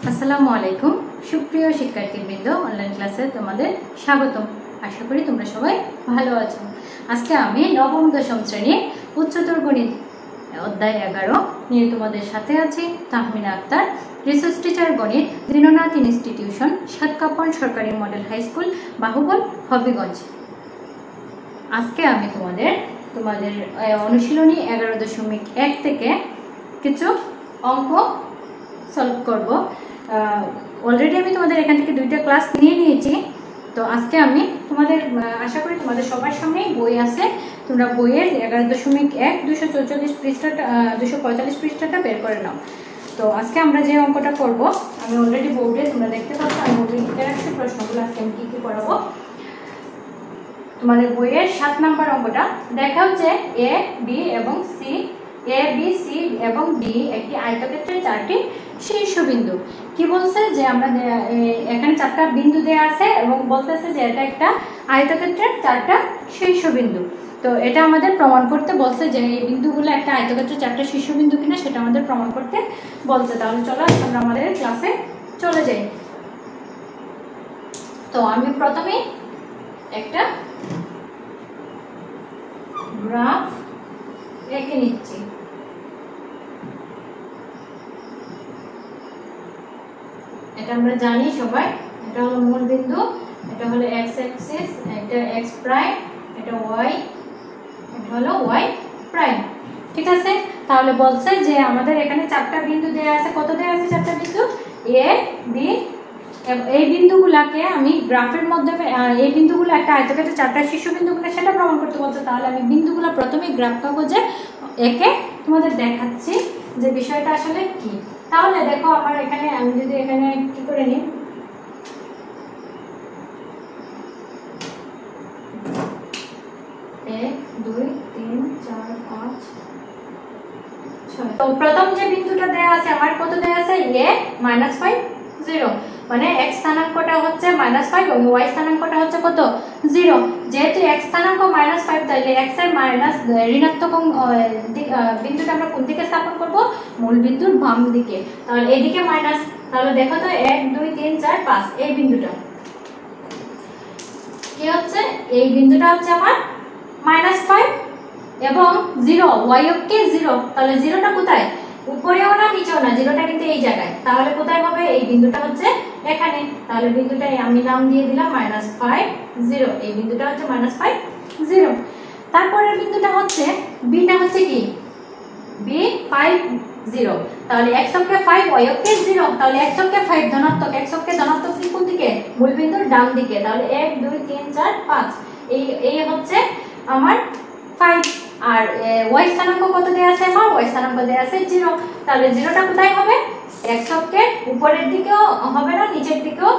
আসসালামু আলাইকুম সুপ্রিয় শিক্ষার্থীবৃন্দ, অনলাইন ক্লাসে তোমাদের স্বাগতম। আশা করি তোমরা সবাই ভালো আছো। আজকে আমি নবম দশম শ্রেণীর উচ্চতর গণিত অধ্যায় 11 নিয়ে তোমাদের সাথে আছি তাহমিনা আক্তার, রিসোর্স টিচার গণিত, দীননাথ ইনস্টিটিউশন, সাতকাপন সরকারি মডেল হাই স্কুল, বাহুবল, হবিগঞ্জ। আজকে আমি তোমাদের অনুশীলনী 11.1 থেকে কিছু অঙ্ক সলভ করব। অলরেডি আমি তোমাদের এখান থেকে 2টা ক্লাস নিয়ে নিয়েছি। তো আজকে আমি তোমাদের আশা করি তোমাদের সবার সামনেই বই আছে, তোমরা বইয়ের 11.1 244 পৃষ্ঠাটা 245 পৃষ্ঠাটা বের করে নাও। তো আজকে আমরা যে অঙ্কটা করব, আমি অলরেডি বোর্ডে তোমরা দেখতে পাচ্ছ, আমি বোর্ডে লিখে রাখছি প্রশ্নগুলো আজকে আমি কী কী পড়াবো। তোমাদের বইয়ের 7 নম্বর অঙ্কটা দেখা হচ্ছে এ বি এবং সি, এ বি সি এবং ডি একটি আয়তক্ষেত্রের 4টি শীর্ষবিন্দু। কি বলছে যে আমরা এখানে 4টা বিন্দু দেয়া আছে এবং বলতেছে যে এটা একটা আয়তক্ষেত্রের 4টা শীর্ষবিন্দু। তো এটা আমাদের প্রমাণ করতে বলছে যে এই বিন্দুগুলো একটা আয়তক্ষেত্রের 4টা শীর্ষবিন্দু কিনা সেটা আমাদের প্রমাণ করতে বলছে। তাহলে চলো আমরা আমাদের ক্লাসে চলে যাই। তো আমি প্রথমে একটা গ্রাফ এঁকে নিচ্ছি। এটা আমরা জানি সবাই, এটা হলো মূল বিন্দু, এটা হলো এক্স অ্যাক্সিস, এটা এক্স প্রাইম, এটা ওয়াই, এটা হলো ওয়াই প্রাইম। ঠিক আছে, তাহলে বলছে যে আমাদের এখানে 4টা বিন্দু দেয়া আছে। কত দেয়া আছে? 4টা বিন্দু, এ বি। এই বিন্দুগুলোকে আমি গ্রাফের মাধ্যমে, এই বিন্দুগুলো একটা আয়তক্ষেত্রের 4টা শীর্ষবিন্দু কিনা সেটা প্রমাণ করতে বলছে। তাহলে আমি বিন্দুগুলো প্রথমে গ্রাফ কাগজে এঁকে তোমাদের দেখাচ্ছি যে বিষয়টা আসলে কি। তাহলে দেখো আমার এখানে, আমি যদি এখানে কি করে নিই, এক দুই তিন চার পাঁচ ছয়। তো প্রথম যে বিন্দুটা দেয়া আছে আমার, কত দেয়া আছে? এ -5 0, মানে x স্থানাঙ্কটা হচ্ছে -5 এবং y স্থানাঙ্কটা হচ্ছে কত? 0। যেহেতু x স্থানাঙ্ক -5, তাহলে x এর মাইনাস ঋণাত্মক বিন্দুটা আমরা কোন দিকে স্থাপন করব? মূল বিন্দুর বাম দিকে। তাহলে এদিকে মাইনাস, তাহলে দেখো তো 1 2 3 4 5 এই বিন্দুটা কি হচ্ছে? এই বিন্দুটা হচ্ছে আমার -5 এবং 0, y অক্ষে 0। তাহলে 0টা কোথায়? উপরেও না নিচেও না, 0টা কিন্তু এই জায়গায়। তাহলে কোথায় হবে? এই বিন্দুটা হচ্ছে এখানে। তাহলে বিন্দুটাই আমি নাম দিয়ে দিলাম -5 0। এই বিন্দুটা হচ্ছে -5 0। তারপরের বিন্দুটা হচ্ছে বিটা হচ্ছে কি? b 5 0। তাহলে x অক্ষে 5, y অক্ষে 0। তাহলে x অক্ষে 5 ধনাত্মক, x অক্ষে ধনাত্মক কোন দিকে? মূল বিন্দুর ডান দিকে। তাহলে 1 2 3 4 5 এই হচ্ছে আমার 5। আর y স্থানাঙ্ক কত দেয়া আছে আমার? y স্থানাঙ্ক দেয়া আছে 0। তাহলে 0টা কোথায় হবে? x অক্ষের উপরের দিকেও হবে না, নিচের দিকেও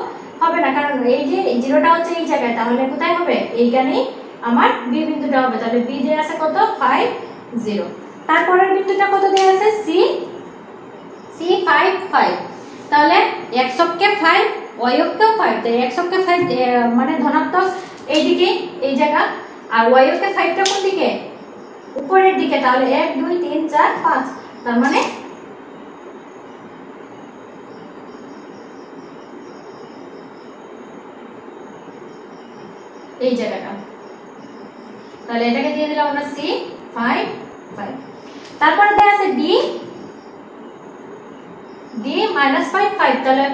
হবে না, কারণ এই যে 0টা হচ্ছে এই জায়গায়। তাহলে কোথায় হবে? এইখানেই আমার b বিন্দুটা হবে। তাহলে b দেয়া আছে কত? 5 0। তারপরের বিন্দুটা কত দেয়া আছে? c 5 5। তাহলে x অক্ষে 5, y অক্ষেও 5। তাই x অক্ষে 5 মানে ধনাত্মক এইদিকে, এই জায়গা। আর y অক্ষে 5টা কোন দিকে? উপরের দিকে। তাহলে 1 2 3 4 5, তার মানে এই জায়গাটা। তাহলে এটাকে দিয়ে দিলাম আমরা c 5 5। তারপরে দেয়া আছে d -5 5। তাহলে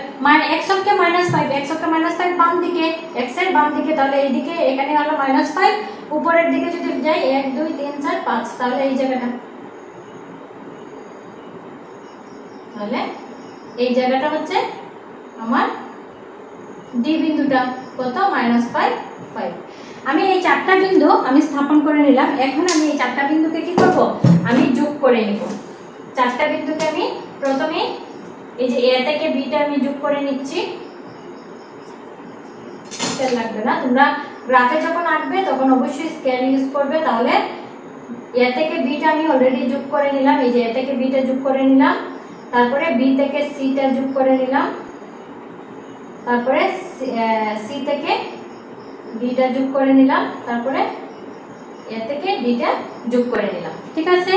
x অক্ষে -5, x অক্ষে -5 বাম দিকে, x এর বাম দিকে। তাহলে এইদিকে এখানে হলো -5, উপরের দিকে যদি যাই 1 2 3 4 5, তাহলে এই জায়গাটা। তাহলে এই জায়গাটা হচ্ছে আমার ডি বিন্দুটা। কত? -5 5। আমি এই 4টা বিন্দু আমি স্থাপন করে নিলাম। এখন আমি এই 4টা বিন্দুকে কি করব? আমি যোগ করে নিব। 4টা বিন্দুকে আমি প্রথমে এই যে a থেকে b টা আমি যোগ করে নিচ্ছি। স্কেল লাগবে না, তোমরা গ্রাফে যখন আঁকবে তখন অবশ্যই স্কেল ইউজ করবে। তাহলে a থেকে b টা আমি অলরেডি যোগ করে নিলাম। এই যে a থেকে b টা যোগ করে নিলাম, তারপরে b থেকে c টা যোগ করে নিলাম, তারপরে c থেকে d টা যোগ করে নিলাম, তারপরে a থেকে d টা যোগ করে নিলাম। ঠিক আছে,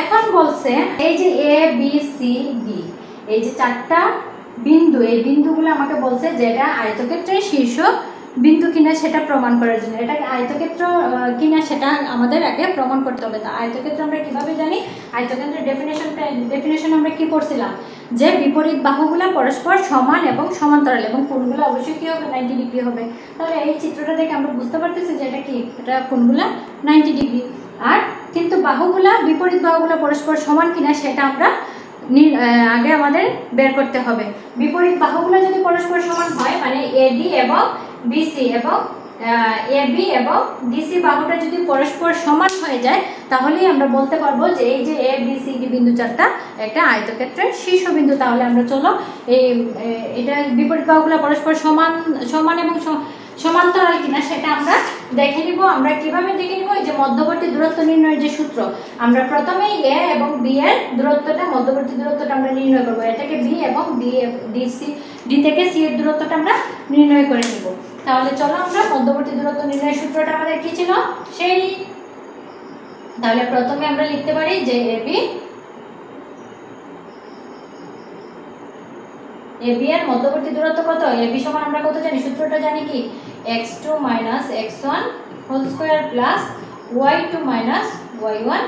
এখন বলছে এই যে a b c d, এই যে 4টা বিন্দু, এই বিন্দুগুলো আমাকে বলছে যে এটা আয়তক্ষেত্রের শীর্ষ বিন্দু কিনা সেটা প্রমাণ করার জন্য। এটা আয়তক্ষেত্র কিনা সেটা আমাদের আগে প্রমাণ করতে হবে। তা আয়তক্ষেত্র আমরা কিভাবে জানি? আয়তক্ষেত্রের ডেফিনেশন আমরা কি করছিলাম, যে বিপরীত বাহুগুলো পরস্পর সমান এবং সমান্তরাল এবং কোণগুলো অবশ্যই কি হবে, 90 ডিগ্রি হবে। তাহলে এই চিত্রটা দেখে আমরা বুঝতে পারতেছি যে এটা কি, এটা কোণগুলো 90 ডিগ্রি। আর কিন্তু বাহুগুলা, বিপরীত বাহুগুলো পরস্পর সমান কিনা সেটা আমরা আগে আমাদের বের করতে হবে। বিপরীত বাহুগুলো যদি পরস্পর সমান হয়, মানে এডি এবং বিসি এবং এবি এবং ডিসি বাহুটা যদি পরস্পর সমান হয়ে যায়, তাহলেই আমরা বলতে পারবো যে এই যে এ বি সি ডি বিন্দু চারটা একটা আয়তক্ষেত্রের শীর্ষবিন্দু। তাহলে আমরা চলো এটা বিপরীত বাহুগুলো পরস্পর সমান এবং সমান্তরাল কিনা সেটা আমরা দেখে নিব। আমরা কিভাবে দেখে নিব? এই যে মধ্যবর্তী দূরত্ব নির্ণয়ের যে সূত্র, আমরা প্রথমেই এ এবং বি এর দূরত্বটা, মধ্যবর্তী দূরত্বটা আমরা নির্ণয় করব। এটাকে বি এবং ডি থেকে সি এর দূরত্বটা আমরা নির্ণয় করে নিব। তাহলে চলো আমরা মধ্যবর্তী দূরত্ব নির্ণয়ের সূত্রটা আমাদের কি ছিল সেই। তাহলে প্রথমে আমরা লিখতে পারি যে এবি এর মধ্যবর্তী দূরত্ব কত? এবি সমান আমরা কত জানি? সূত্রটা জানি কি, x2 - x1 whole square plus y2 - y1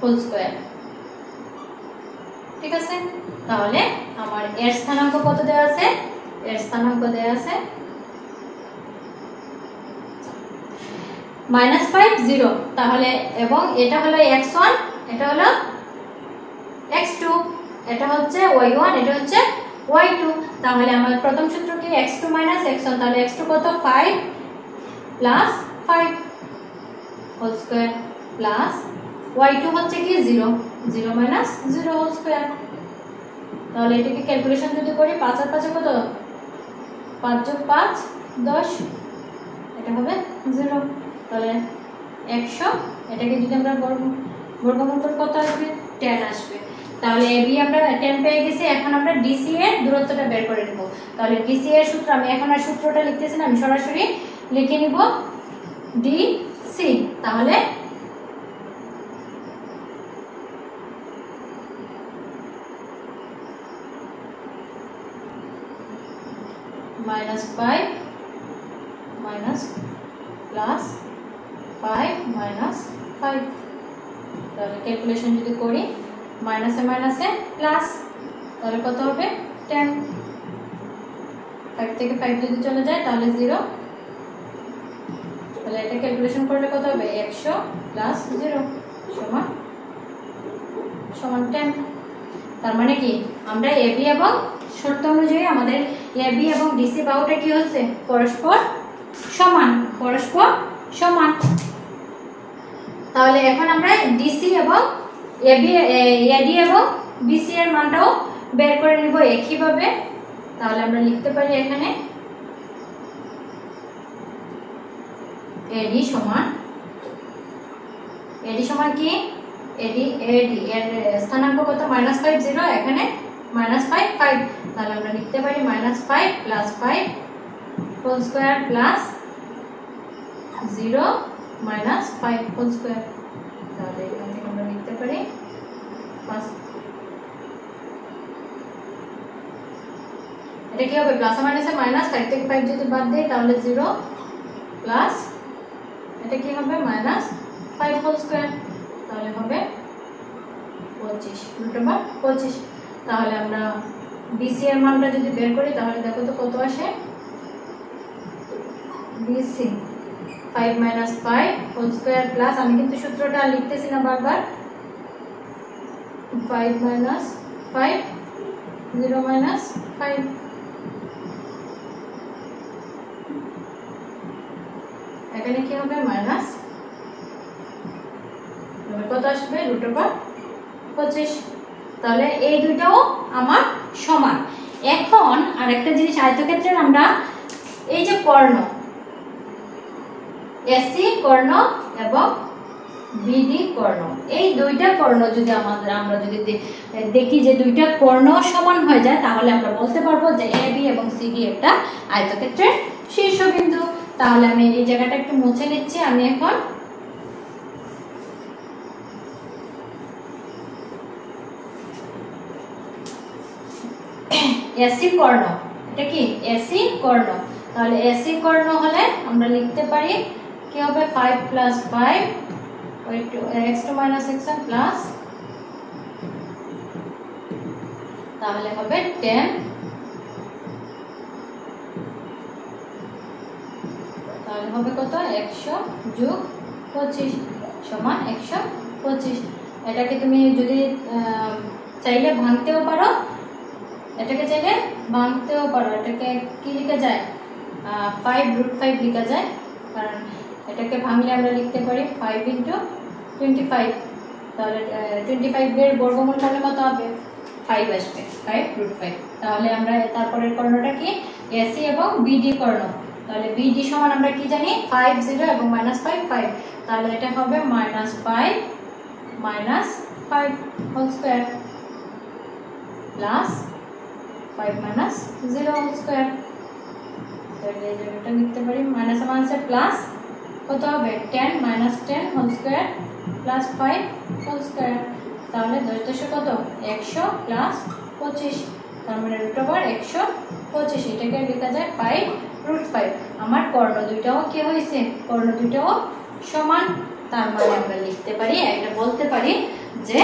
whole square. ঠিক আছে? তাহলে আমার এর স্থানাঙ্ক কত দেওয়া আছে? এর স্থানাঙ্ক দেওয়া আছে -5 0। তাহলে এবং এটা হলো x1, এটা হলো x2, এটা হচ্ছে y1, এটা হচ্ছে y2। তাহলে আমার প্রথম সূত্র কি, x2 - x1। তাহলে x2 কত? 5 plus 5 whole square plus y2 হচ্ছে কি 0, 0 - 0 হোল স্কয়ার। তাহলে এটাকে ক্যালকুলেশন যদি করি, 5 আর 5 কত? 5 + 5 10, এটা হবে 0। তাহলে 100, এটাকে যদি আমরা বর্গমূল করি কত আসবে? 10 আসবে। তাহলে এবি আমরা 10 পেয়ে গেছি। এখন আমরা ডিসি এর দূরত্বটা বের করে নেব। তাহলে ডিসি এর সূত্র, আমি এখন আর সূত্রটা লিখতেছি না, আমি সরাসরি লিখে নিব ডিসি। তাহলে -5 প্লাস 5 - 5। তাহলে ক্যালকুলেশন যদি করি, মাইনাসে মাইনাসে প্লাস, তাহলে কত হবে? 10। 5 থেকে 5 যদি চলে যায় তাহলে 0। তাহলে এটা ক্যালকুলেশন করলে কত হবে? 100 প্লাস 0 সমান 10। তার মানে কি, আমরা এবি এবং শর্ত অনুযায়ী আমাদের এবি এবং ডিসি বাহুটা কি হচ্ছে? পরস্পর সমান, পরস্পর সমান। তাহলে এখন আমরা ডিসি এবং এডি এবং বিসি এর মানটাও বের করে নিব একইভাবে। তাহলে আমরা লিখতে পারি এখানে এডি সমান কি, এডি এর স্থানাঙ্ক কত? -5 0, এখানে -5 5। তাহলে আমরা লিখতে পারি -5 plus 5 whole square plus 0 -5 whole square. তাহলে এখান থেকে আমরা লিখতে পারি এটা কি হবে? প্লাস মাইনাসে মাইনাস, 5 থেকে 5 যদি বাদ দেই তাহলে 0 প্লাস এটা কি হবে? -5 হোল স্কয়ার। তাহলে হবে 25 √25। তাহলে আমরা বিসি এর মানটা যদি বের করি তাহলে দেখো তো কত আসে। বিসি 5 - 5 হোল স্কয়ার প্লাস, আমি কিন্তু সূত্রটা লিখতেছি না বারবার, 5 - 5 0 - 5। এখানে কি হবে? মাইনাস, কত আসবে? √25। তাহলে এই দুইটাও আমার সমান। এখন আরেকটা জিনিস, আয়তক্ষেত্রের আমরা এই যে কর্ণ, এসি কর্ণ এবং বিডি কর্ণ, এই দুইটা কর্ণ যদি আমরা যদি দেখি যে দুইটা কর্ণ সমান হয়ে যায়, তাহলে আমরা বলতে পারবো যে এবি এবং সিডি একটা আয়তক্ষেত্রের শীর্ষবিন্দু। তাহলে আমি এই জায়গাটা একটু মুছে নিচ্ছি। আমি এখন এসি কর্ণ, এটা কি এসি কর্ণ। তাহলে এসি কর্ণ হলে আমরা লিখতে পারি কি হবে 5 + 5 x2 - x1 প্লাস, তাহলে হবে 10, তাহলে হবে কত 100 + 25 সমান 125। এটাকে তুমি যদি চাইলে ভাঙতেও পারো, এটাকে চাইলে ভাঙতেও পারো, এটাকে কি লেখা যায় 5√5 লেখা যায়, কারণ এটাকে ভাঙলে আমরা লিখতে পারি 5 × 25। তাহলে 25 এর বর্গমূল করলে কত হবে 5 আসবে, 5√5। তাহলে আমরা তারপরের কর্ণটা কি এসি এবং বিডি কর্ণ। তাহলে বিডি সমান আমরা কি জানি 5 0 এবং -5 5, তাহলে এটা হবে -5 - 5 whole square plus 5 - 0 whole square. তাহলে এটা লিখতে পারি মাইনাস মাইনাসে প্লাস কত হবে 10 - 10 whole square plus 5 whole square. তাহলে 10 কত 100 প্লাস 25, তার মানে √125, এটাকে লেখা যায় 5√5। আমার কর্ণ দুইটাও কি হয়েছে, কর্ণ দুইটাও সমান, তার মানে আমরা লিখতে পারি, এটা বলতে পারি যে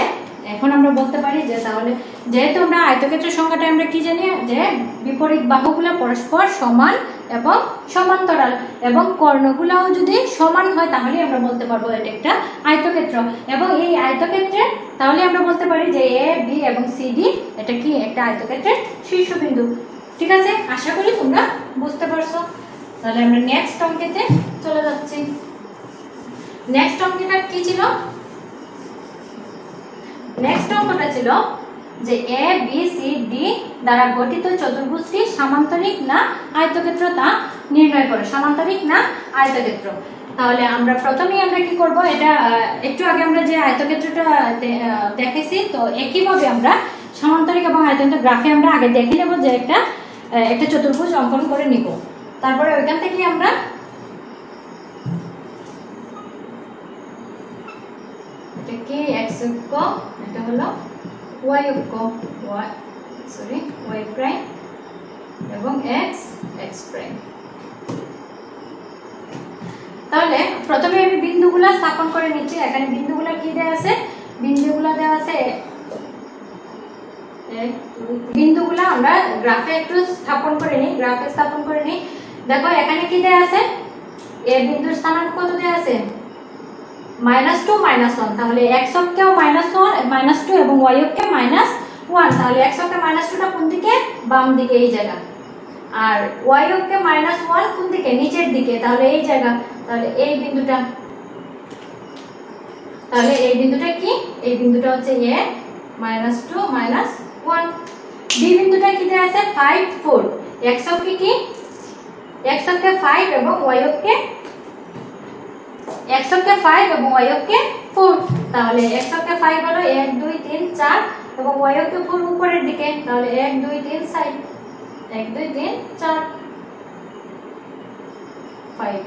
এখন আমরা বলতে পারি যে তাহলে যেহেতু আমরা আয়তক্ষেত্রের সংজ্ঞাটা আমরা কি জানি যে বিপরীত বাহুগুলো পরস্পর সমান এবং সমান্তরাল, এবং কর্ণগুলোও যদি সমান হয় তাহলে আমরা বলতে পারবো এটা একটা আয়তক্ষেত্র। এবং এই আয়তক্ষেত্রে তাহলে আমরা বলতে পারি যে এ বি এবং সি ডি এটা কি একটা আয়তক্ষেত্রের শীর্ষবিন্দু। ঠিক আছে, আশা করি তোমরা বুঝতে পারছো। তাহলে আমরা নেক্সট অঙ্কেতে চলে যাচ্ছি। নেক্সট অঙ্কটা কি ছিল, নেক্সট অঙ্কটা ছিল যে এ বি সি ডি দ্বারা গঠিত চতুর্ভুজটি সামান্তরিক না আয়তক্ষেত্র তা নির্ণয় করো, সামান্তরিক না আয়তক্ষেত্র। তাহলে আমরা প্রথমেই আমরা কি করব, এটা একটু আগে আমরা যে আয়তক্ষেত্রটা দেখেছি, তো একইভাবে আমরা সামান্তরিক এবং আয়তক্ষেত্র গ্রাফে আমরা আগে দেখে নেব যে একটা চতুর্ভুজ অঙ্কন করে নিব। তারপরে ওইখান থেকে আমরা এটা কি x অক্ষ, এটা হলো y অক্ষ, y প্রাইম এবং x প্রাইম। তাহলে প্রথমে আমি বিন্দুগুলো স্থাপন করে নিচ্ছি। এখানে বিন্দুগুলো কি দেওয়া আছে, বিন্দুগুলো দেওয়া আছে, বিন্দুগুলো আমরা গ্রাফে একটু স্থাপন করে নিই, গ্রাফে স্থাপন করে নিই। দেখো এখানে কি দেওয়া আছে, এ বিন্দুর স্থানাঙ্ক কত দেওয়া আছে -2 -1, তাহলে x অক্ষেও -2 এবং y অক্ষে -1, তাহলে x অক্ষে -2টা কোন দিকে, বাম দিকে এই জায়গা, আর y অক্ষে -1 কোন দিকে, নিচের দিকে, তাহলে এই জায়গা। তাহলে এই বিন্দুটা, তাহলে এই বিন্দুটা কি, এই বিন্দুটা হচ্ছে a -2 -1। বি বিন্দুটা কি দেয়া আছে 5 4, x অক্ষে কি, x অক্ষে 5 এবং y অক্ষে x অক্ষে 5 এবং y অক্ষে 4, তাহলে x অক্ষে 5 হলো 1 2 3 4 এবং y অক্ষে 4 উপরের দিকে, তাহলে 1 2 3 4 1 2 3 4 5।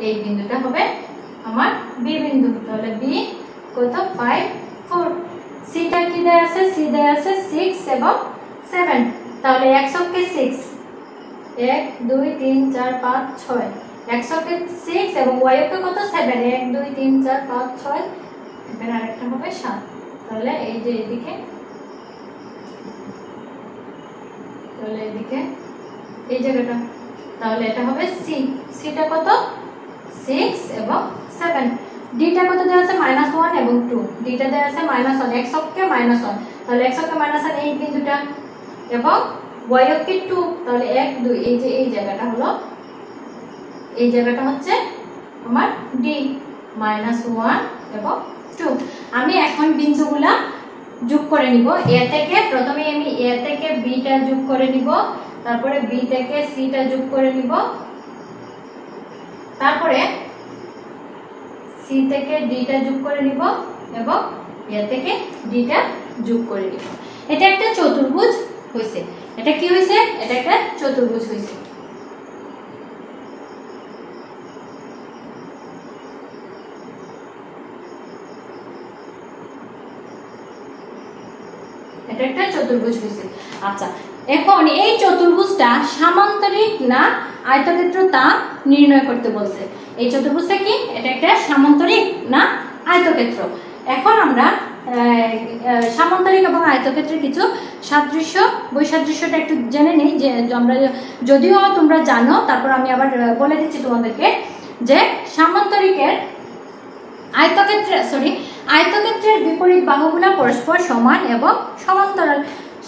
এই বিন্দুটা হবে আমার বি বিন্দু। তাহলে বি কত 5 4। সি টা কি দেয়া আছে, সি দেয়া আছে 6 এবং 7, তাহলে x অক্ষে 6 1 2 3 4 5 6, x অক্ষে 6 এবং y অক্ষে কত 7 1 2 3 4 5 6, এখানে আরেকটা হবে 7। তাহলে এই যে এদিকে, তাহলে এদিকে এই জায়গাটা, তাহলে এটা হবে সি, সিটা কত 6 এবং 7। ডিটা কত দেওয়া আছে -1 এবং 2, ডিটা দেওয়া আছে -1, x অক্ষে -1, তাহলে x অক্ষে -1 এই বিন্দুটা এবং y অক্ষে 2, তাহলে 1 2 এই যে এই জায়গাটা হলো, এই জায়গাটা হচ্ছে আমার ডি -1 এবং 2। আমি এখন বিন্দুগুলা যোগ করে নিব। এ থেকে প্রথমে আমি এ থেকে বি টা যোগ করে নিব, তারপরে বি থেকে সি টা যোগ করে নিব, তারপরে সি থেকে ডি টা যোগ করে নিব এবং এ থেকে ডি টা যোগ করে নিব। এটা একটা চতুর্ভুজ হইছে। এটা কি হইছে, এটা একটা চতুর্ভুজ হইছে। এটা একটা চতুর্ভুজ হয়েছে। আচ্ছা, এখন এই চতুর্ভুজটা সামান্তরিক না আয়তক্ষেত্র তা নির্ণয় করতে বলছে। এই চতুর্ভুজটা কি? এটা একটা সামান্তরিক না আয়তক্ষেত্র। এখন আমরা সামান্তরিক এবং আয়তক্ষেত্রের কিছু সাদৃশ্য বৈসাদৃশ্যটা একটু জেনে নিই, যে আমরা যদিও তোমরা জানো, তারপর আমি আবার বলে দিচ্ছি তোমাদেরকে যে সামান্তরিকের আয়তক্ষেত্রের বিপরীত বাহুগুলা পরস্পর সমান এবং সমান্তরাল।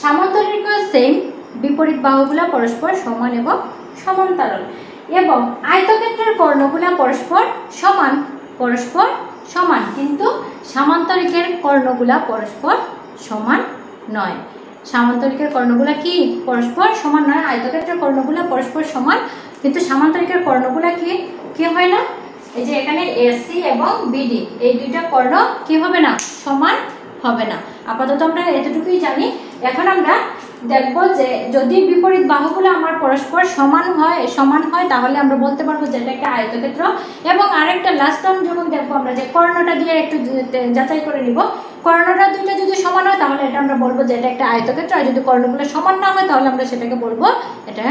সামান্তরিকও সেম, বিপরীত বাহুগুলা পরস্পর সমান এবং সমান্তরাল। এবং আয়তক্ষেত্রের কর্ণগুলা পরস্পর সমান, কিন্তু সামান্তরিকের কর্ণগুলা পরস্পর সমান নয়। সামান্তরিকের কর্ণগুলা কি পরস্পর সমান নয়? আয়তক্ষেত্রের কর্ণগুলা পরস্পর সমান, কিন্তু সামান্তরিকের কর্ণগুলা কি হয় না? এই যে এখানে এসি এবং বিডি, এই দুইটা কর্ণ কি হবে না? সমান হবে না। আপাতত আমরা এতটুকুই জানি। এখন আমরা দেখব যে যদি বিপরীত বাহুগুলো আমার পরস্পর সমান হয় তাহলে আমরা বলতে পারবো যে এটা একটা আয়তক্ষেত্র। এবং আরেকটা লাস্ট টার্ম যখন দেখবো আমরা, যে কর্ণটা দিয়ে একটু যাচাই করে নিব, কর্ণটা দুইটা যদি সমান হয় তাহলে এটা আমরা বলবো যে এটা একটা আয়তক্ষেত্র। আর যদি কর্ণগুলো সমান না হয় তাহলে আমরা সেটাকে বলবো এটা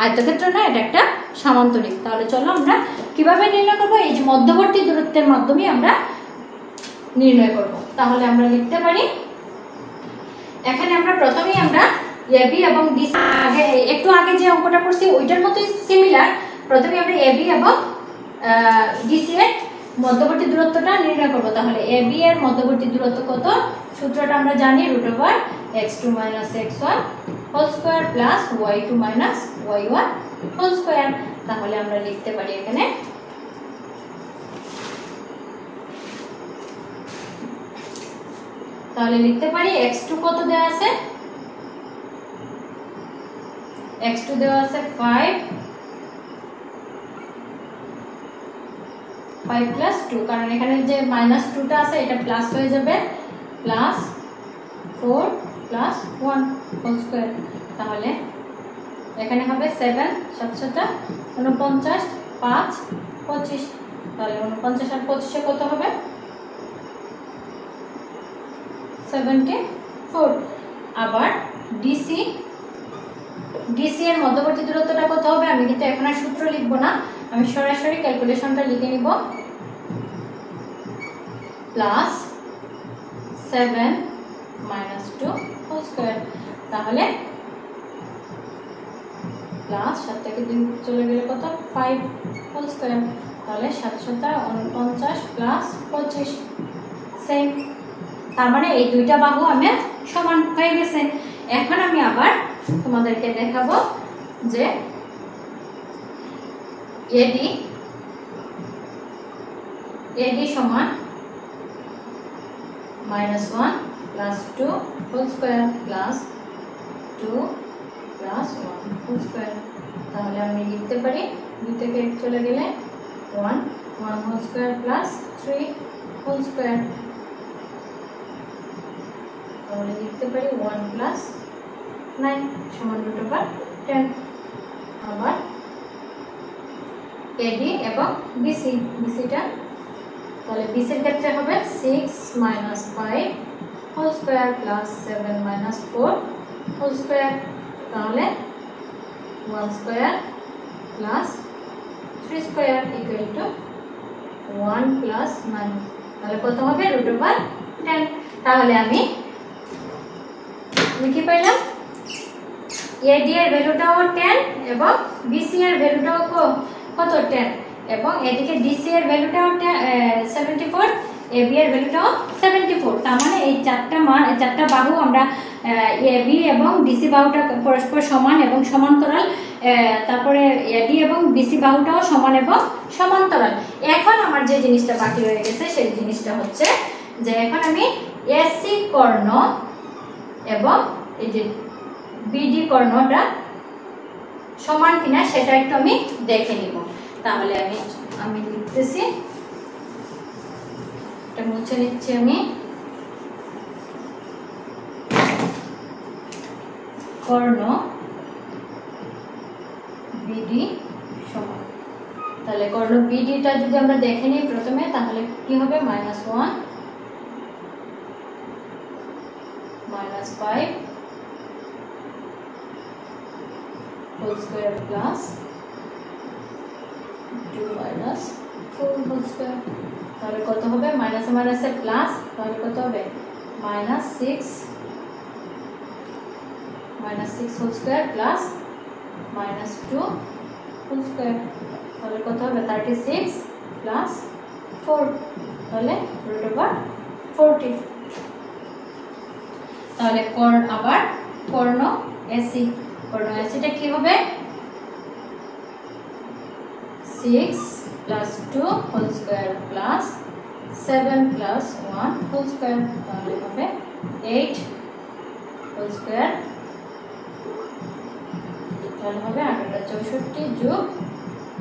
আয়তক্ষেত্র না, এটা একটা সামান্তরিক। তাহলে চলো আমরা কিভাবে নির্ণয় করবো? এই যে মধ্যবর্তী দূরত্বের মাধ্যমে আমরা নির্ণয় করব। তাহলে আমরা লিখতে পারি, এখানে আমরা প্রথমেই আমরা এবি এবং ডিসি, একটু আগে যে অঙ্কটা করছি ওইটার মতোই সিমিলার। প্রথমে আমরা এবি এবং ডিসি এর মধ্যবর্তী দূরত্বটা নির্ণয় করব। তাহলে এবি এর মধ্যবর্তী দূরত্ব কত? সূত্রটা আমরা জানি, √(x2 - x1) whole square plus y2 - y1 whole square. তাহলে আমরা লিখতে পারি এখানে x2 কত দেওয়া আছে? x2 দেওয়া আছে 5 + 2, কারণ এখানে যে -2টা আছে এটা প্লাস হয়ে যাবে, প্লাস 4 + 1 হোল স্কয়ার। তাহলে এখানে হবে 7 7 7 49 5 25। তাহলে 49 আর 25 কত হবে? 74। আবার ডিসি এর মধ্যবর্তী দূরত্বটা কত হবে? আমি কিন্তু এখন আর সূত্র লিখব না, আমি সরাসরি ক্যালকুলেশনটা লিখে নিব। Plus 7 - 2 whole square. তাহলে প্লাস 7 থেকে 2 চলে গেলে কত? 5 হোল স্কয়ার। তাহলে 7 7 49 প্লাস 25 সেম। তার মানে এই দুইটা বাহু আমার সমান হয়ে গেছে। এখন আমি আবার তোমাদেরকে দেখাবো যে এডি সমান -1 + 2 whole square plus 2 + 1 whole square. তাহলে আমি লিখতে পারি 2 থেকে 1 চলে গেলে 1 whole square plus 3 whole square. তাহলে লিখতে পারি 1 + 9 সমান √10। আবার এডি এবং বিসিটা, তাহলে বিসির ক্ষেত্রে হবে 6 - 5 whole square plus 7 - 4 whole square. তাহলে 1 স্কয়ার প্লাস 3 স্কয়ার = 1 + 9। তাহলে কত হবে? √10। তাহলে আমি কি পাইলাম? এডি এর ভ্যালুটাও 10 এবং বিসি এর ভ্যালুটাও কত? 10। এবং এদিকে ডিসি এর ভ্যালুটাও 74, এবি এর ভ্যালুটাও 74। তার মানে এই চারটা বাহু আমরা এবি এবং ডিসি বাহুটা পরস্পর সমান এবং সমান্তরাল, তারপরে এডি এবং বিসি বাহুটাও সমান এবং সমান্তরাল। এখন আমার যে জিনিসটা বাকি রয়ে গেছে সেই জিনিসটা হচ্ছে যে এখন আমি এসি কর্ণ এবং এই যে বিডি কর্ণটা সমান কিনা সেটা একটু আমি দেখে নিব। তাহলে আমি লিখতেছি, এটা মুছে নিচ্ছি আমি। কর্ণ বিডি সমান, তাহলে কর্ণ বিডিটা যদি আমরা দেখে নিই প্রথমে, তাহলে কি হবে? -1 -5 whole square plus 2 -4 whole square. তাহলে কত হবে? মাইনাসে মাইনাসে প্লাস, তাহলে কত হবে? -6 whole square plus -2 whole square. তাহলে কত হবে? 36 প্লাস 4, তাহলে √40। তাহলে আবার কর্ণ এসি, কর্ণ এসিটা কি হবে? 6 + 2 whole square plus 7 + 1 whole square, তাহলে হবে 8 হোল স্কয়ার। তাহলে হবে 864 যোগ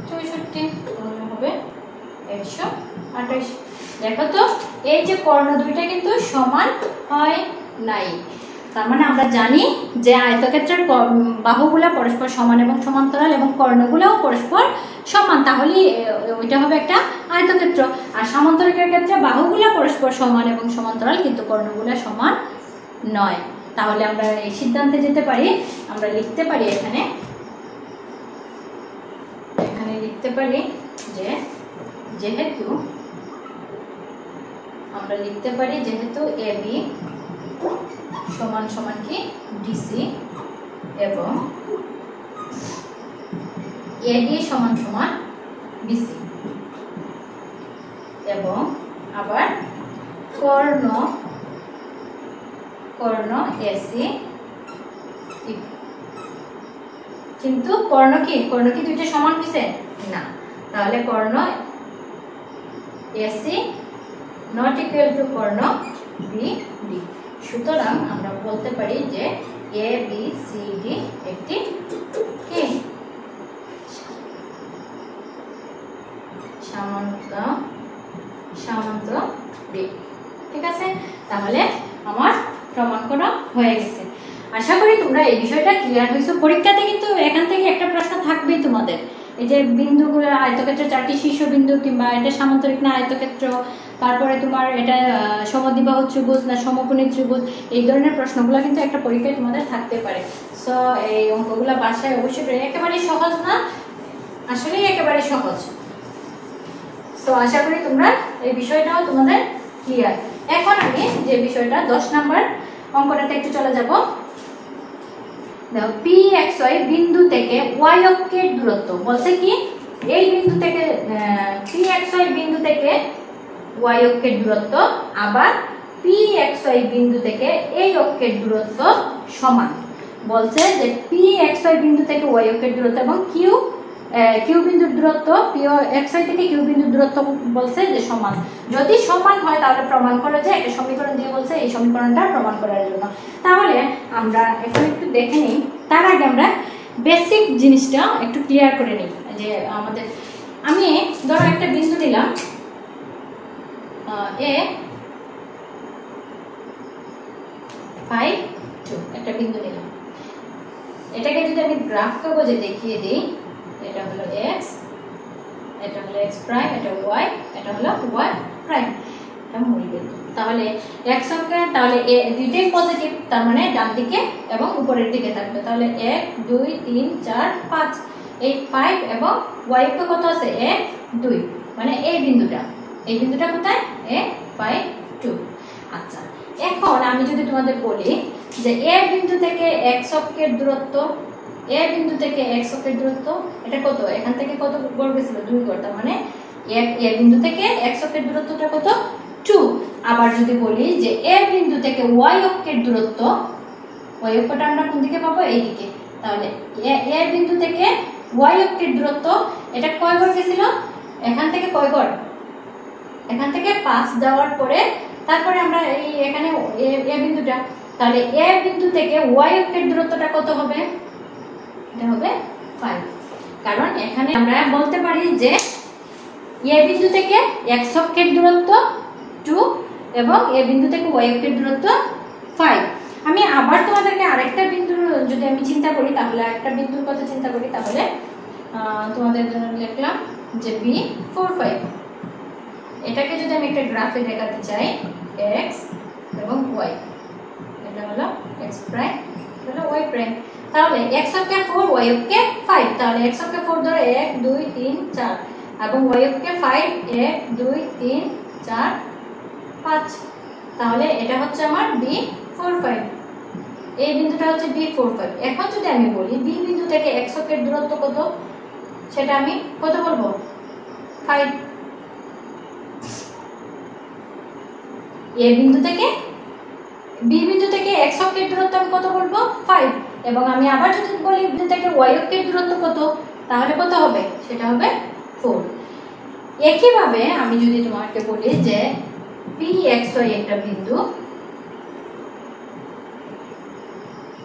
64, তাহলে হবে 128। দেখো তো এই যে কর্ণ দুইটা কিন্তু সমান হয় নাই, তার মানে আমরা জানি যে আয়তক্ষেত্রের বাহুগুলা পরস্পর সমান এবং সমান্তরাল এবং কর্ণগুলোও পরস্পর সমান, তাহলে ওইটা হবে একটা আয়তক্ষেত্র। আর সমান্তরিকের ক্ষেত্রে বাহুগুলা পরস্পর সমান এবং সমান্তরাল, কিন্তু কর্ণগুলা সমান নয়। তাহলে আমরা এই সিদ্ধান্তে যেতে পারি, আমরা লিখতে পারি এখানে লিখতে পারি যে যেহেতু আমরা লিখতে পারি যেহেতু AB সমান সমান কি DC এবং AD সমান সমান BC এবং আবার কর্ণ AC, কিন্তু কর্ণ কি দুইটা সমান হইছে না, তাহলে কর্ণ AC not equal to Karna BD। সুতরাং আমরা বলতে পারি যে ABCD একটি কি সামান্তরিক। ঠিক আছে, তাহলে আমার প্রমাণ করা হয়ে গেছে। আশা করি তোমরা এই বিষয়টা ক্লিয়ার হয়েছো। পরীক্ষাতে কিন্তু এখান থেকে একটা প্রশ্ন থাকবেই তোমাদের, এই যে বিন্দুগুলো আয়তক্ষেত্রের 4টি শীর্ষবিন্দু, কিংবা এটা সামান্তরিক না আয়তক্ষেত্র, তারপরে তোমার এটা সমদ্বিবাহু ত্রিভুজ না সমকোণী ত্রিভুজ, এই ধরনের প্রশ্নগুলো কিন্তু একটা পরীক্ষায় তোমাদের থাকতে পারে। সো এই অঙ্কগুলো বাসায় অবশ্যই, একেবারেই সহজ না, আসলেই একেবারে সহজ। সো আশা করি তোমরা এই বিষয়টাও তোমাদের ক্লিয়ার। এখন আমি যে বিষয়টা 10 নম্বর অঙ্কটাতে একটু চলে যাব। দেখো PXY বিন্দু থেকে Y অক্ষের দূরত্ব বলছে কি, এই বিন্দু থেকে PXY বিন্দু থেকে Y অক্ষের দূরত্ব আবার PXY বিন্দু থেকে এই অক্ষের দূরত্ব সমান। বলছে যে PXY বিন্দু থেকে Y অক্ষের দূরত্ব এবং কিউ বিন্দুর দূরত্ব PXY থেকে কিউ বিন্দুর দূরত্ব বলছে যে সমান। যদি সমান হয় তাহলে প্রমাণ করো, যে একটা সমীকরণ দিয়ে বলছে এই সমীকরণটা প্রমাণ করার জন্য। তাহলে আমরা এখন একটু দেখে নিই, তার আগে আমরা বেসিক জিনিসটা একটু ক্লিয়ার করে নিই। যে আমাদের আমি ধরো একটা বিন্দু দিলাম A5 2, একটা বিন্দু নিলাম। এটাকে যদি আমি গ্রাফ কাগজে দেখিয়ে দিই, এটা হলো x, এটা হলো x প্রাইম, এটা y, এটা হলো y প্রাইম, এটা মূল বিন্দু। তাহলে x অক্ষে তাহলে a দুইটাই পজিটিভ, তার মানে ডান দিকে এবং উপরের দিকে থাকবে। তাহলে 1 2 3 4 5, এই 5 এবং y অক্ষ কত আছে 1 2, মানে এই বিন্দুটা কোথায় A5 2। আচ্ছা, এখন আমি যদি তোমাদের বলি যে a বিন্দু থেকে x অক্ষের দূরত্ব, a বিন্দু থেকে x অক্ষের দূরত্ব এটা কত, এখান থেকে কত গড় গেছিল 2 গড়, তার মানে a বিন্দু থেকে x অক্ষের দূরত্বটা কত 2। আবার যদি বলি যে a বিন্দু থেকে y অক্ষের দূরত্ব, y অক্ষটা আমরা কোন দিকে পাবো, এই দিকে, তাহলে a বিন্দু থেকে y অক্ষের দূরত্ব এটা কয় গড় গেছিল, এখান থেকে কয় গড়, এখান থেকে 5 দেওয়ার পরে তারপরে আমরা এই এখানে a বিন্দুটা, তাহলে a বিন্দু থেকে y অক্ষের দূরত্বটা কত হবে, এটা হবে 5। কারণ এখানে আমরা বলতে পারি যে a বিন্দু থেকে x অক্ষের দূরত্ব 2 এবং a বিন্দু থেকে y অক্ষের দূরত্ব 5। আমি আবার তোমাদেরকে আরেকটা বিন্দু যদি আমি চিন্তা করি, তাহলে একটা বিন্দুর কথা চিন্তা করি, তাহলে তোমাদের জন্য লিখলাম যে B45। এটাকে যদি আমি একটা গ্রাফে দেখাতে চাই x এবং y, এটা এটা হলো x প্রাইম, হলো y প্রাইম। তাহলে x অক্ষে 4 y অক্ষে 5, তাহলে x অক্ষে 4 ধরে 1 2 3 4 এবং y অক্ষে 5 1 2 3 4 5, তাহলে এটা হচ্ছে আমার B45, এই বিন্দুটা হচ্ছে B45। এখন যদি আমি বলি B বিন্দু থেকে x অক্ষের দূরত্ব কত, সেটা আমি কত বলবো 5। A বিন্দু থেকে B বিন্দু থেকে x অক্ষের দূরত্ব আমি কত বলবো 5, এবং আমি আবার যদি বলি বিন্দু থেকে y অক্ষের দূরত্ব কত, তাহলে কত হবে, সেটা হবে 4। একই ভাবে আমি যদি তোমাকে বলি যে PXY একটা বিন্দু,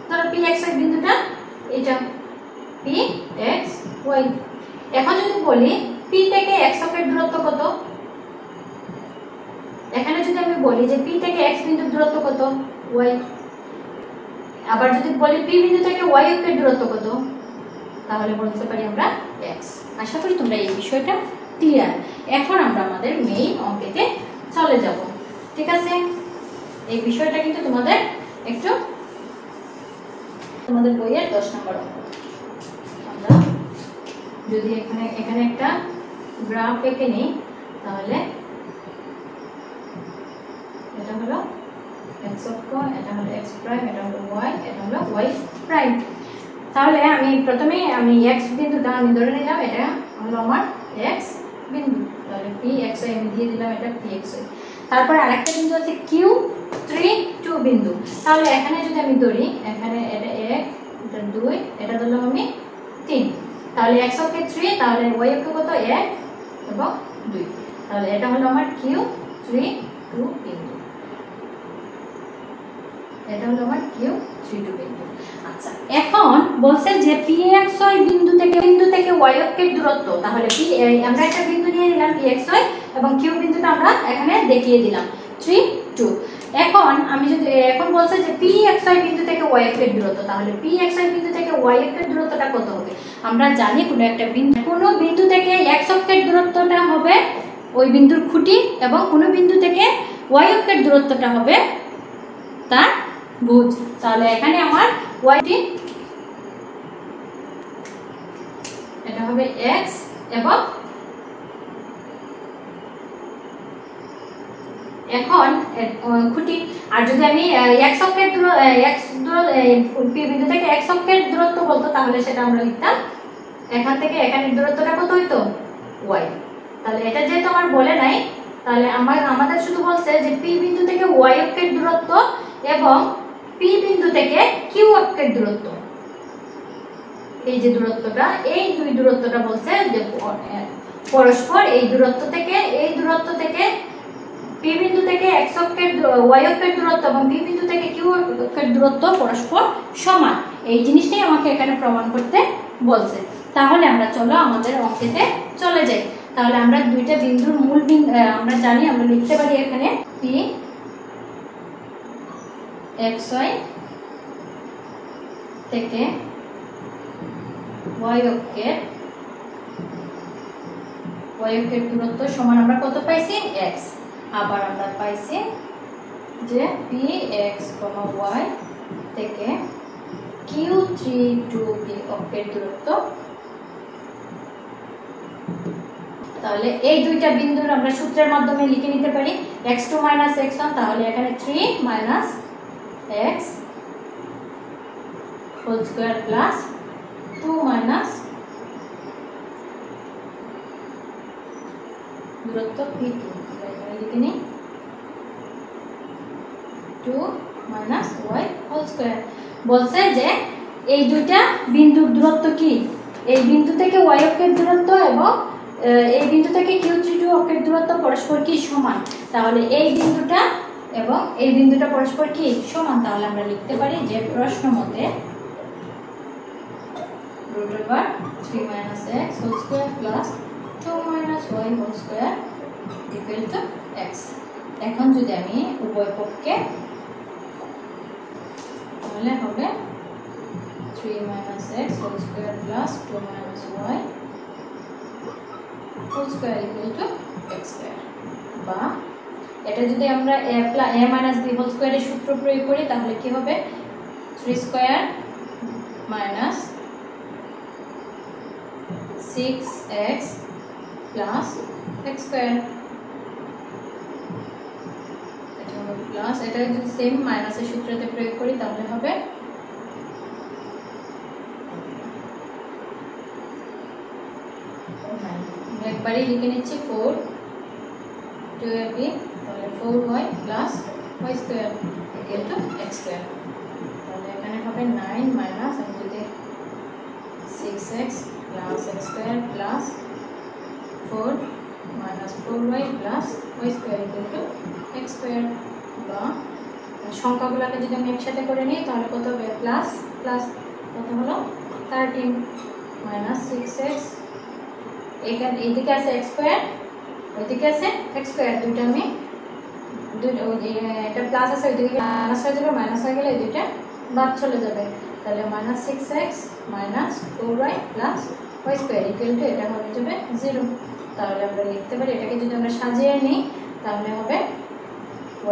ধরো PXY বিন্দুটা এটা PXY। এখন যদি বলি P থেকে x অক্ষের দূরত্ব কত, এখানে যদি আমি বলি যে P থেকে x বিন্দুর দূরত্ব কত y, আবার যদি বলি P বিন্দু থেকে y অক্ষের দূরত্ব কত, তাহলে বলতে পারি আমরা x। আশা করি তোমরা এই বিষয়টা ক্লিয়ার। এখন আমরা আমাদের মেইন অঙ্কেতে চলে যাব, ঠিক আছে? এই বিষয়টা কিন্তু তোমাদের একটু তোমাদের বইয়ের 10 নম্বর অঙ্ক। আমরা যদি এখানে একটা গ্রাফ এঁকে নিই, তাহলে এটা হলো x অক্ষ, এটা হলো x প্রাইম, এটা হলো y, এটা হলো y প্রাইম। তাহলে আমি প্রথমে আমি x বিন্দুটা আমি ধরে নিলাম, এটা হলো আমার x বিন্দু, তাহলে PXY আমি দিয়ে দিলাম, এটা PXY। তারপর আরেকটা বিন্দু আছে Q32 বিন্দু, তাহলে এখানে যদি আমি ধরি, এখানে এটা 1 এটা 2 এটা ধরলাম আমি 3, তাহলে x অক্ষে 3, তাহলে y অক্ষে কত 1 এবং 2, তাহলে এটা হলো আমার Q32 বিন্দু, এটা হলো আমার Q32 বিন্দু। আচ্ছা, এখন বলছে যে PXY বিন্দু থেকে y অক্ষের দূরত্ব, তাহলে আমরা একটা বিন্দু নিয়ে নিলাম PXY এবং Q বিন্দুটা আমরা এখানে দেখিয়ে দিলাম 3 2। এখন বলছে যে PXY বিন্দু থেকে y অক্ষের দূরত্ব, তাহলে PXY বিন্দু থেকে y অক্ষের দূরত্বটা কত হবে? আমরা জানি কোনো বিন্দু থেকে x অক্ষের দূরত্বটা হবে ওই বিন্দুর খুঁটি, এবং কোনো বিন্দু থেকে y অক্ষের দূরত্বটা হবে তার ভুজ। তাহলে এখানে আমার y এটা হবে x এবং এখন খুঁটি, আর যদি আমি x অক্ষের P বিন্দু থেকে x অক্ষের দূরত্ব বলতো, তাহলে সেটা আমরা লিখতাম এখান থেকে এখানের দূরত্বটা কত হইতো y। তাহলে এটা যেহেতু আমার বলে নাই, তাহলে আমাদের শুধু বলছে যে P বিন্দু থেকে y অক্ষের দূরত্ব এবং P বিন্দু থেকে Q অক্ষের দূরত্ব, এই যে দূরত্বটা, এই দুই দূরত্বটা বলছে যে পরস্পর এই দূরত্ব থেকে P বিন্দু থেকে x অক্ষের y অক্ষের দূরত্ব এবং P বিন্দু থেকে Q অক্ষের দূরত্ব পরস্পর সমান, এই জিনিসটাই আমাকে এখানে প্রমাণ করতে বলছে। তাহলে আমরা চলো আমাদের অঙ্কেতে চলে যাই। তাহলে আমরা দুইটা বিন্দুর মূল বিন্দু আমরা জানি, আমরা লিখতে পারি এখানে PXY থেকে y অক্ষের দূরত্ব সমান আমরা কত পাইছি x, আবার আমরা পাইছি যে PX, y থেকে Q32 অক্ষের দূরত্ব। তাহলে এই দুইটা বিন্দুর আমরা সূত্রের মাধ্যমে লিখে নিতে পারি x2 - x1, তাহলে এখানে 3 - x হোল স্কয়ার প্লাস 2 দূরত্ব P2, এখানে লিখে নিই 2 - y হোল স্কয়ার। বলছে যে এই দুইটা বিন্দুর দূরত্ব কি, এই বিন্দু থেকে y অক্ষের দূরত্ব এবং এই বিন্দু থেকে Q32 অক্ষের দূরত্ব পরস্পর কি সমান, তাহলে এই বিন্দুটা এবং এই বিন্দুটা পরস্পর কি সমান। তাহলে আমরা লিখতে পারি যে প্রশ্ন মতে √3 - x whole square plus 2 - y whole square equal to x। এখন যদি আমি উভয় পক্ষে, তাহলে হবে 3 - x whole square plus 2 - y whole square equal to x square, বা এটা যদি আমরা a মাইনাস b হোল স্কয়ারের সূত্র প্রয়োগ করি তাহলে কি হবে 3 square minus 6x plus x square, এটা হবে প্লাস, এটা যদি সেম মাইনাসের সূত্রতে প্রয়োগ করি তাহলে হবে একবারই লিখে নিচ্ছি 4 2ab তাহলে 4y plus y square equal to x square. তাহলে এখানে হবে 9 মাইনাস আমি যদি 6x plus x square plus 4 minus 4y plus y square equal to x square, বা সংখ্যাগুলোকে যদি আমি একসাথে করে নিই তাহলে কত হবে প্লাস প্লাস কত হলো 13 মাইনাস 6x, এখানে এইদিকে আছে x স্কয়ার ওইদিকে আছে x স্কয়ার, দুইটা আমি এটা প্লাস আছে ওইদিকে মাইনাস হয়ে যাবে, মাইনাস হয়ে গেলে এই দুইটা বাদ চলে যাবে, তাহলে minus 6x minus 4y plus y square equal two এটা হয়ে যাবে 0। তাহলে আমরা লিখতে পারি এটাকে যদি আমরা সাজিয়ে নিই তাহলে হবে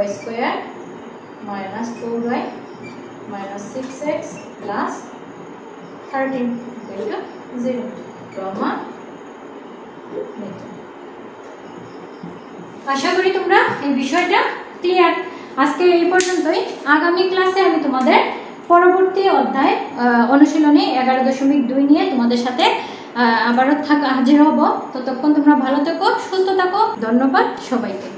y square minus 4y minus 6x plus 13 equal to 0 কমা। আশা করি তোমরা এই বিষয়টা ক্লিয়ার। আজকে এই পর্যন্তই। আগামী ক্লাসে আমি তোমাদের পরবর্তী অধ্যায় অনুশীলনী 11.2 নিয়ে তোমাদের সাথে আবারও হাজির হব। ততক্ষণ তোমরা ভালো থেকো, সুস্থ থাকো। ধন্যবাদ সবাইকে।